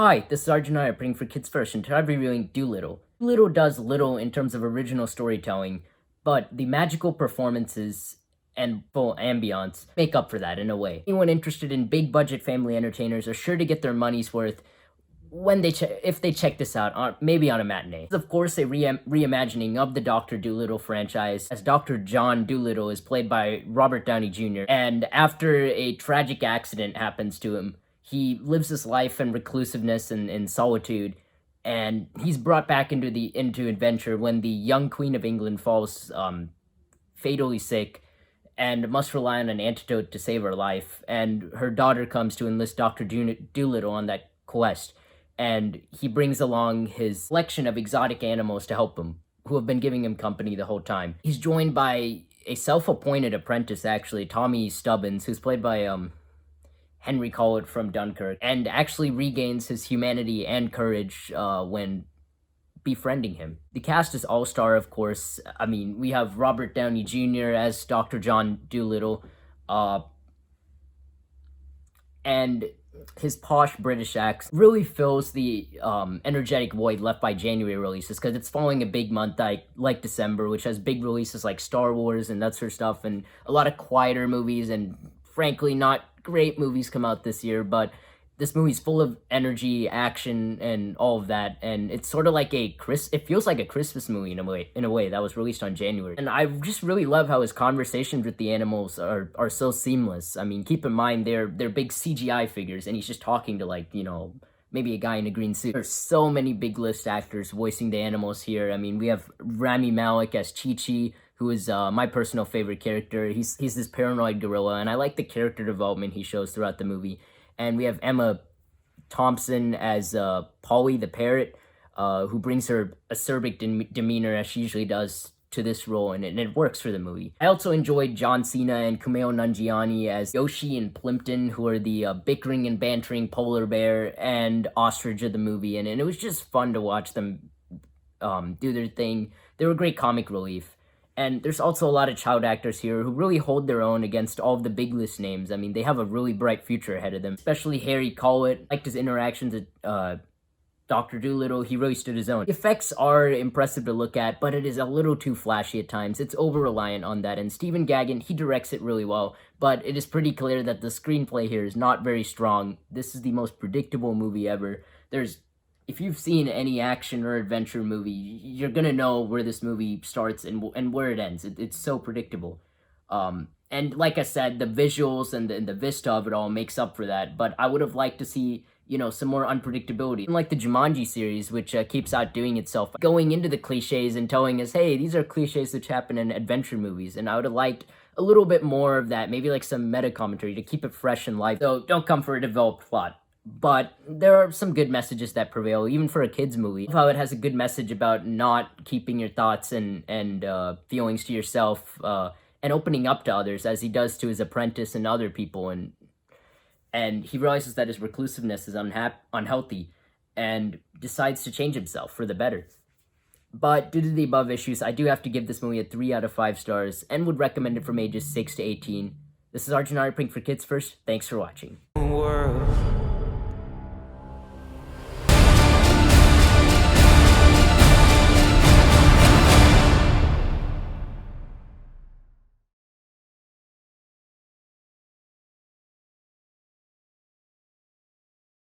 Hi, this is Arjun N.s putting for Kids First, and today I'm reviewing Dolittle. Dolittle does little in terms of original storytelling, but the magical performances and full ambiance make up for that in a way. Anyone interested in big budget family entertainers are sure to get their money's worth when if they check this out, maybe on a matinee. It's of course a reimagining of the Dr. Dolittle franchise, as Dr. John Dolittle is played by Robert Downey Jr., and after a tragic accident happens to him, he lives his life in reclusiveness and in solitude, and he's brought back into adventure when the young Queen of England falls fatally sick and must rely on an antidote to save her life, and her daughter comes to enlist Dr. Dolittle on that quest, and he brings along his collection of exotic animals to help him, who have been giving him company the whole time. He's joined by a self-appointed apprentice, actually, Tommy Stubbins, who's played by Henry Collett from Dunkirk, and actually regains his humanity and courage when befriending him. The cast is all-star, of course. I mean, we have Robert Downey Jr. as Dr. John Dolittle, and his posh British accent really fills the energetic void left by January releases, because it's following a big month like December, which has big releases like Star Wars and that sort of stuff, and a lot of quieter movies, and frankly not great movies come out this year, but this movie's full of energy, action, and all of that, and it's sort of like it feels like a Christmas movie in a way that was released on January. And I just really love how his conversations with the animals are so seamless. I mean, keep in mind they're big CGI figures, and he's just talking to, like, you know, maybe a guy in a green suit. There's so many big list actors voicing the animals here. I mean, we have Rami Malek as Chi-Chi, who is my personal favorite character. He's this paranoid gorilla, and I like the character development he shows throughout the movie. And we have Emma Thompson as Polly the parrot, who brings her acerbic demeanor, as she usually does, to this role, and it works for the movie. I also enjoyed John Cena and Kumail Nanjiani as Yoshi and Plimpton, who are the bickering and bantering polar bear and ostrich of the movie, and it was just fun to watch them do their thing. They were great comic relief. And there's also a lot of child actors here who really hold their own against all of the big list names. I mean, they have a really bright future ahead of them, especially Harry Collett. I liked his interactions with Dr. Dolittle. He really stood his own. The effects are impressive to look at, but it is a little too flashy at times. It's over-reliant on that, and Stephen Gaghan, he directs it really well, but it is pretty clear that the screenplay here is not very strong. This is the most predictable movie ever. If you've seen any action or adventure movie, you're gonna know where this movie starts and where it ends. It's so predictable. And like I said, the visuals and the vista of it all makes up for that, but I would have liked to see, you know, some more unpredictability. Like the Jumanji series, which keeps outdoing itself, going into the cliches and telling us, hey, these are cliches which happen in adventure movies, and I would have liked a little bit more of that, maybe like some meta commentary to keep it fresh in life. So don't come for a developed plot. But there are some good messages that prevail, even for a kid's movie. How it has a good message about not keeping your thoughts and feelings to yourself, and opening up to others, as he does to his apprentice and other people, and he realizes that his reclusiveness is unhealthy, and decides to change himself for the better. But due to the above issues, I do have to give this movie a 3 out of 5 stars, and would recommend it from ages 6 to 18. This is Arjun N.s for Kids First. Thanks for watching. World.